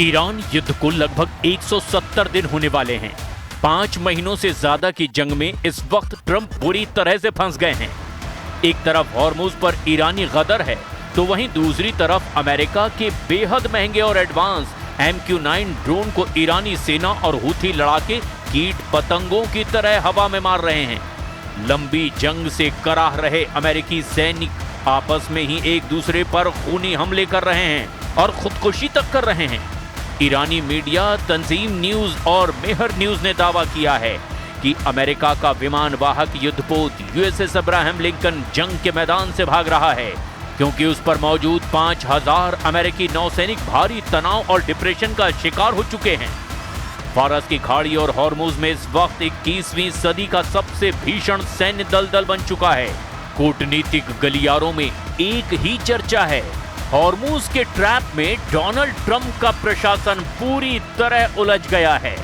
Iran युद्ध को लगभग 170 दिन होने वाले हैं। 5 महीनों से ज्यादा की जंग में इस वक्त ट्रंप बुरी तरह से फंस गए हैं। एक तरफ हॉर्मुज पर ईरानी गदर है, तो वहीं दूसरी तरफ अमेरिका के बेहद महंगे और एडवांस MQ-9 ड्रोन को ईरानी सेना और हूथी लड़ाके कीट पतंगों की तरह हवा में मार रहे हैं। लंबी जंग से कराह रहे अमेरिकी सैनिक आपस में ही एक दूसरे पर खूनी हमले कर रहे हैं और खुदकुशी तक कर रहे हैं। ईरानी मीडिया तंजीम न्यूज और मेहर न्यूज ने दावा किया है कि अमेरिका का विमान वाहक युद्धपोत USS अब्राहम लिंकन जंग के मैदान से भाग रहा है, क्योंकि उस पर मौजूद 5000 अमेरिकी नौसैनिक भारी तनाव और डिप्रेशन का शिकार हो चुके हैं। फारस की खाड़ी और हॉर्मुज में इस वक्त 21वीं सदी का सबसे भीषण सैन्य दलदल बन चुका है। कूटनीतिक गलियारों में एक ही चर्चा है, हॉर्मुज के ट्रैप में डोनाल्ड ट्रंप का प्रशासन पूरी तरह उलझ गया है।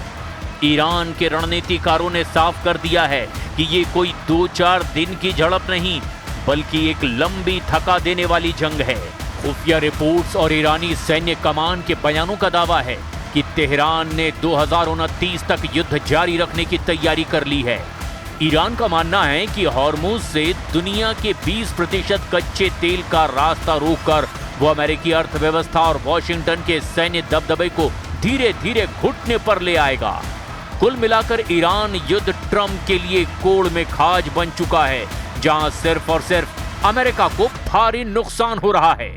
ईरान के रणनीतिकारों ने साफ कर दिया है कि ये कोई 2-4 दिन की झड़प नहीं, बल्कि एक लंबी थका देने वाली जंग है। खुफिया रिपोर्ट्स और ईरानी सैन्य कमान के बयानों का दावा है कि तेहरान ने 2029 तक युद्ध जारी रखने की तैयारी कर ली है। ईरान का मानना है कि हॉर्मुज से दुनिया के 20% कच्चे तेल का रास्ता रोककर वो अमेरिकी अर्थव्यवस्था और वॉशिंगटन के सैन्य दबदबे को धीरे धीरे घुटने पर ले आएगा। कुल मिलाकर ईरान युद्ध ट्रंप के लिए कोड़ में खाज बन चुका है, जहां सिर्फ और सिर्फ अमेरिका को भारी नुकसान हो रहा है।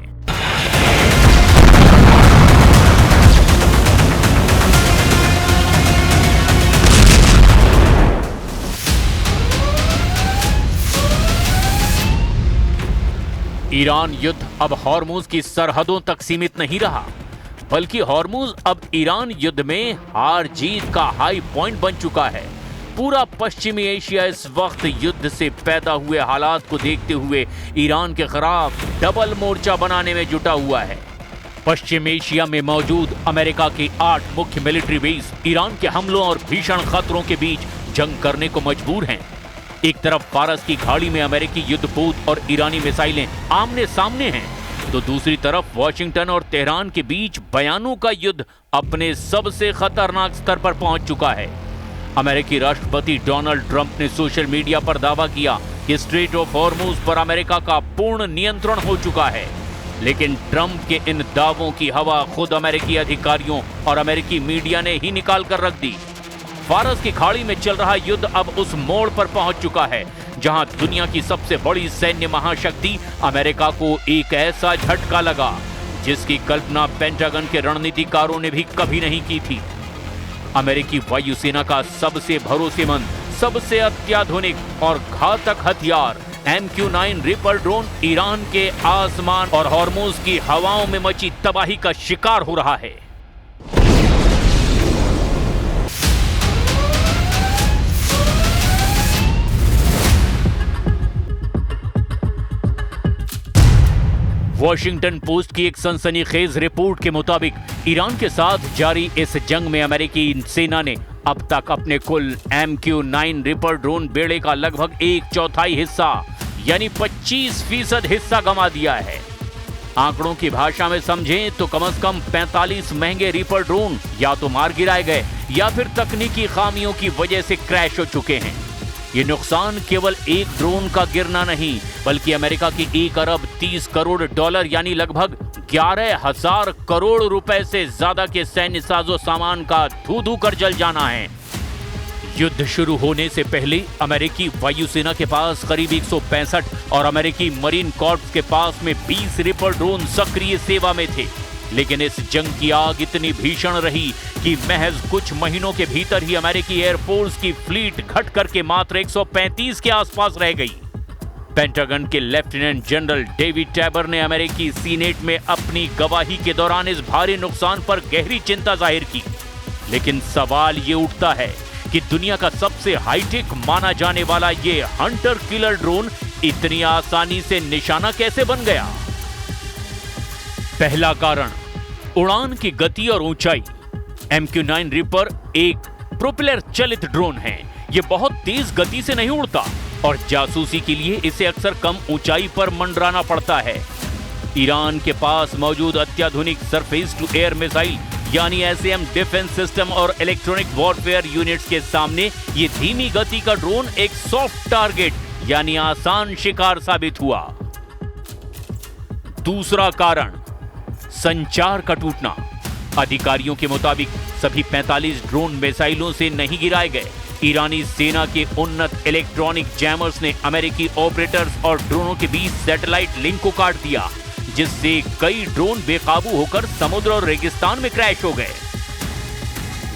ईरान युद्ध अब हॉर्मुज की सरहदों तक सीमित नहीं रहा, बल्कि हॉर्मुज अब ईरान युद्ध में हार जीत का हाई पॉइंट बन चुका है। पूरा पश्चिमी एशिया इस वक्त युद्ध से पैदा हुए हालात को देखते हुए ईरान के खिलाफ डबल मोर्चा बनाने में जुटा हुआ है। पश्चिम एशिया में मौजूद अमेरिका के 8 मुख्य मिलिट्री बेस ईरान के हमलों और भीषण खतरों के बीच जंग करने को मजबूर हैं। एक तरफ फारस की खाड़ी में अमेरिकी युद्धपोत और ईरानी मिसाइलें आमने सामने हैं, तो दूसरी तरफ वॉशिंगटन और तेहरान के बीच बयानों का युद्ध अपने सबसे खतरनाक स्तर पर पहुंच चुका है। अमेरिकी राष्ट्रपति डोनाल्ड ट्रंप ने सोशल मीडिया पर दावा किया कि स्ट्रेट ऑफ हॉर्मुज पर अमेरिका का पूर्ण नियंत्रण हो चुका है, लेकिन ट्रंप के इन दावों की हवा खुद अमेरिकी अधिकारियों और अमेरिकी मीडिया ने ही निकाल कर रख दी। फारस की खाड़ी में चल रहा युद्ध अब उस मोड़ पर पहुंच चुका है जहां दुनिया की सबसे बड़ी सैन्य महाशक्ति अमेरिका को एक ऐसा झटका लगा जिसकी कल्पना पेंटागन के रणनीतिकारों ने भी कभी नहीं की थी। अमेरिकी वायुसेना का सबसे भरोसेमंद, सबसे अत्याधुनिक और घातक हथियार MQ-9 रिपर ड्रोन ईरान के आसमान और हॉर्मुज की हवाओं में मची तबाही का शिकार हो रहा है। वॉशिंगटन पोस्ट की एक सनसनीखेज रिपोर्ट के मुताबिक ईरान के साथ जारी इस जंग में अमेरिकी सेना ने अब तक अपने कुल MQ-9 रिपर ड्रोन बेड़े का लगभग 1/4 हिस्सा यानी 25% हिस्सा गंवा दिया है। आंकड़ों की भाषा में समझें तो कम से कम 45 महंगे रिपर ड्रोन या तो मार गिराए गए या फिर तकनीकी खामियों की वजह से क्रैश हो चुके हैं। ये नुकसान केवल एक ड्रोन का गिरना नहीं, बल्कि अमेरिका की 1 अरब 30 करोड़ डॉलर यानी लगभग 11,000 करोड़ रुपए से ज्यादा के सैन्य साजो सामान का धू-धू कर जल जाना है। युद्ध शुरू होने से पहले अमेरिकी वायुसेना के पास करीब 165 और अमेरिकी मरीन कॉर्प्स के पास में 20 रिपर ड्रोन सक्रिय सेवा में थे, लेकिन इस जंग की आग इतनी भीषण रही कि महज कुछ महीनों के भीतर ही अमेरिकी एयरफोर्स की फ्लीट घट करके मात्र 135 के आसपास रह गई। पेंटागन के लेफ्टिनेंट जनरल डेविड टैबर ने अमेरिकी सीनेट में अपनी गवाही के दौरान इस भारी नुकसान पर गहरी चिंता जाहिर की, लेकिन सवाल ये उठता है कि दुनिया का सबसे हाईटेक माना जाने वाला ये हंटर किलर ड्रोन इतनी आसानी से निशाना कैसे बन गया? पहला कारण, उड़ान की गति और ऊंचाई। MQ-9 रिपर एक प्रोपेलर चलित ड्रोन है। ये बहुत तेज गति से नहीं उड़ता और जासूसी के लिए इसे अक्सर कम ऊंचाई पर मंडराना पड़ता है। ईरान के पास मौजूद अत्याधुनिक सरफेस टू एयर मिसाइल यानी एसएएम डिफेंस सिस्टम और इलेक्ट्रॉनिक वॉरफेयर यूनिट्स के सामने ये धीमी गति का ड्रोन एक सॉफ्ट टारगेट यानी आसान शिकार साबित हुआ। दूसरा कारण, संचार का टूटना। अधिकारियों के मुताबिक सभी 45 ड्रोन मिसाइलों से नहीं गिराए गए। ईरानी सेना के उन्नत इलेक्ट्रॉनिक जैमर्स ने अमेरिकी ऑपरेटर्स और ड्रोनों के बीच सैटेलाइट लिंक को काट दिया, जिससे कई ड्रोन बेकाबू होकर समुद्र और रेगिस्तान में क्रैश हो गए।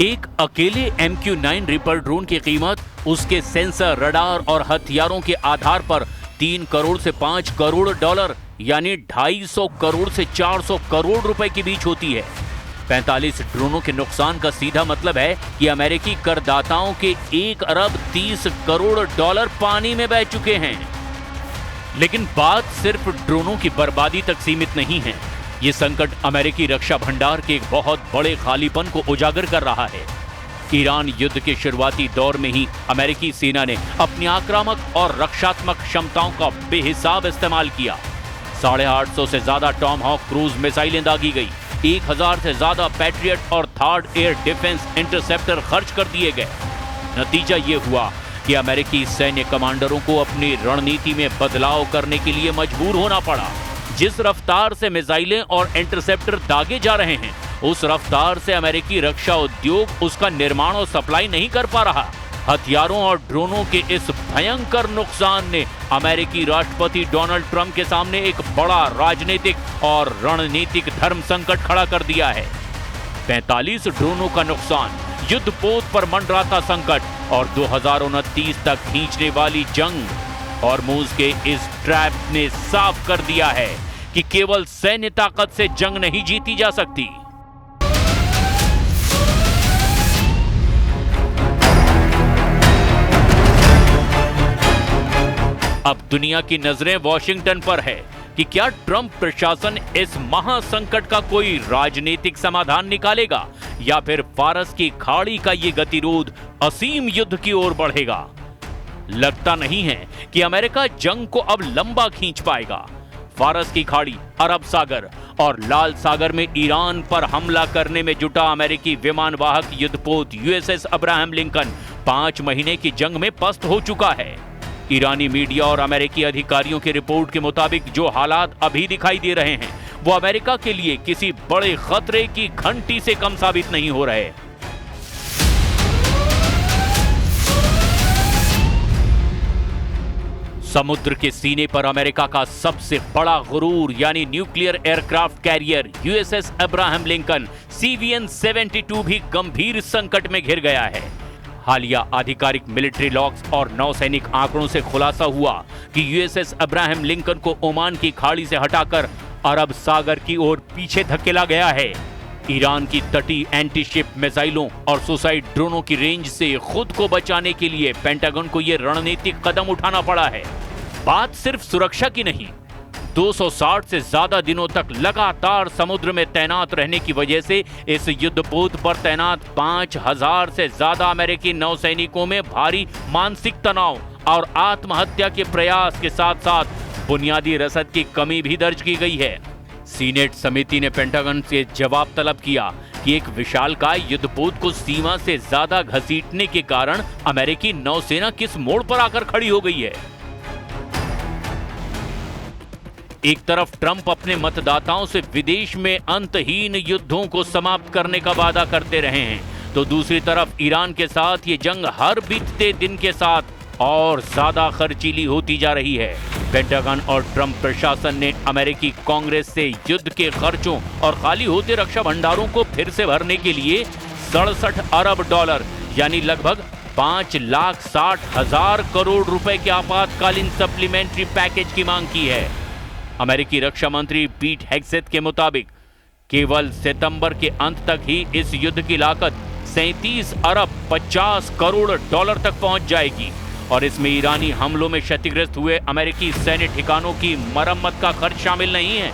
एक अकेले MQ-9 रिपर ड्रोन की कीमत उसके सेंसर, रडार और हथियारों के आधार पर 3 करोड़ से 5 करोड़ डॉलर यानी 250 करोड़ से 400 करोड़ रुपए के बीच होती है। 45 ड्रोनों के नुकसान का सीधा मतलब है कि अमेरिकी करदाताओं के 1 अरब 30 करोड़ डॉलर पानी में बह चुके हैं। लेकिन बात सिर्फ ड्रोनों की बर्बादी तक सीमित नहीं है। ये संकट अमेरिकी रक्षा भंडार के एक बहुत बड़े खालीपन को उजागर कर रहा है। ईरान युद्ध के शुरुआती दौर में ही अमेरिकी सेना ने अपनी आक्रामक और रक्षात्मक क्षमताओं का बेहिसाब इस्तेमाल किया। 850 से ज्यादा टॉमहॉक क्रूज मिसाइलें दागी गई, 1000 से ज्यादा पैट्रियट और थर्ड एयर डिफेंस इंटरसेप्टर खर्च कर दिए गए। नतीजा ये हुआ कि अमेरिकी सैन्य कमांडरों को अपनी रणनीति में बदलाव करने के लिए मजबूर होना पड़ा। जिस रफ्तार से मिसाइलें और इंटरसेप्टर दागे जा रहे हैं, उस रफ्तार से अमेरिकी रक्षा उद्योग उसका निर्माण और सप्लाई नहीं कर पा रहा। हथियारों और ड्रोनों के इस भयंकर नुकसान ने अमेरिकी राष्ट्रपति डोनाल्ड ट्रंप के सामने एक बड़ा राजनीतिक और रणनीतिक धर्म संकट खड़ा कर दिया है। 45 ड्रोनों का नुकसान, युद्धपोत पर मंडराता संकट और 2029 तक खींचने वाली जंग, हॉर्मुज के इस ट्रैप ने साफ कर दिया है कि केवल सैन्य ताकत से जंग नहीं जीती जा सकती। अब दुनिया की नजरें वॉशिंगटन पर है कि क्या ट्रंप प्रशासन इस महासंकट का कोई राजनीतिक समाधान निकालेगा या फिर फारस की खाड़ी का ये गतिरोध असीम युद्ध की ओर बढ़ेगा। लगता नहीं है कि अमेरिका जंग को अब लंबा खींच पाएगा। फारस की खाड़ी, अरब सागर और लाल सागर में ईरान पर हमला करने में जुटा अमेरिकी विमानवाहक युद्धपोत USS अब्राहम लिंकन 5 महीने की जंग में पस्त हो चुका है। ईरानी मीडिया और अमेरिकी अधिकारियों की रिपोर्ट के मुताबिक जो हालात अभी दिखाई दे रहे हैं, वो अमेरिका के लिए किसी बड़े खतरे की घंटी से कम साबित नहीं हो रहे। समुद्र के सीने पर अमेरिका का सबसे बड़ा गुरूर यानी nuclear aircraft carrier USS Abraham Lincoln CVN-72 भी गंभीर संकट में घिर गया है। हालिया आधिकारिक मिलिट्री लॉग्स और नौसैनिक आंकड़ों से खुलासा हुआ कि USS अब्राहम लिंकन को ओमान की खाड़ी से हटाकर अरब सागर की ओर पीछे धकेला गया है। ईरान की तटीय एंटीशिप मिसाइलों और सुसाइड ड्रोनों की रेंज से खुद को बचाने के लिए पेंटागन को यह रणनीतिक कदम उठाना पड़ा है। बात सिर्फ सुरक्षा की नहीं, 260 से ज्यादा दिनों तक लगातार समुद्र में तैनात रहने की वजह से इस युद्धपोत पर तैनात 5000 से ज्यादा अमेरिकी नौसैनिकों में भारी मानसिक तनाव और आत्महत्या के प्रयास के साथ साथ बुनियादी रसद की कमी भी दर्ज की गई है। सीनेट समिति ने पेंटागन से जवाब तलब किया कि एक विशालकाय युद्धपोत को सीमा से ज्यादा घसीटने के कारण अमेरिकी नौसेना किस मोड़ पर आकर खड़ी हो गई है। एक तरफ ट्रंप अपने मतदाताओं से विदेश में अंतहीन युद्धों को समाप्त करने का वादा करते रहे हैं, तो दूसरी तरफ ईरान के साथ ये जंग हर बीतते दिन के साथ और ज्यादा खर्चीली होती जा रही है। पेंटागन और ट्रंप प्रशासन ने अमेरिकी कांग्रेस से युद्ध के खर्चों और खाली होते रक्षा भंडारों को फिर से भरने के लिए 67 अरब डॉलर यानी लगभग 5,60,000 करोड़ रुपए के आपातकालीन सप्लीमेंट्री पैकेज की मांग की है। अमेरिकी रक्षा मंत्री पीट हेग्सेथ के मुताबिक केवल सितंबर के अंत तक ही इस युद्ध की लागत 37 अरब 50 करोड़ डॉलर तक पहुंच जाएगी और इसमें ईरानी हमलों में क्षतिग्रस्त हुए अमेरिकी सैन्य ठिकानों की मरम्मत का खर्च शामिल नहीं है।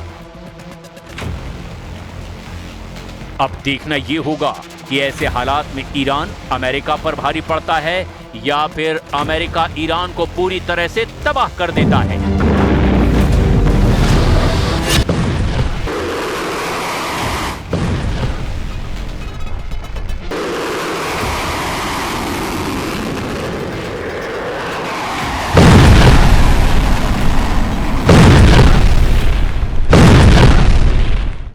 अब देखना यह होगा कि ऐसे हालात में ईरान अमेरिका पर भारी पड़ता है या फिर अमेरिका ईरान को पूरी तरह से तबाह कर देता है।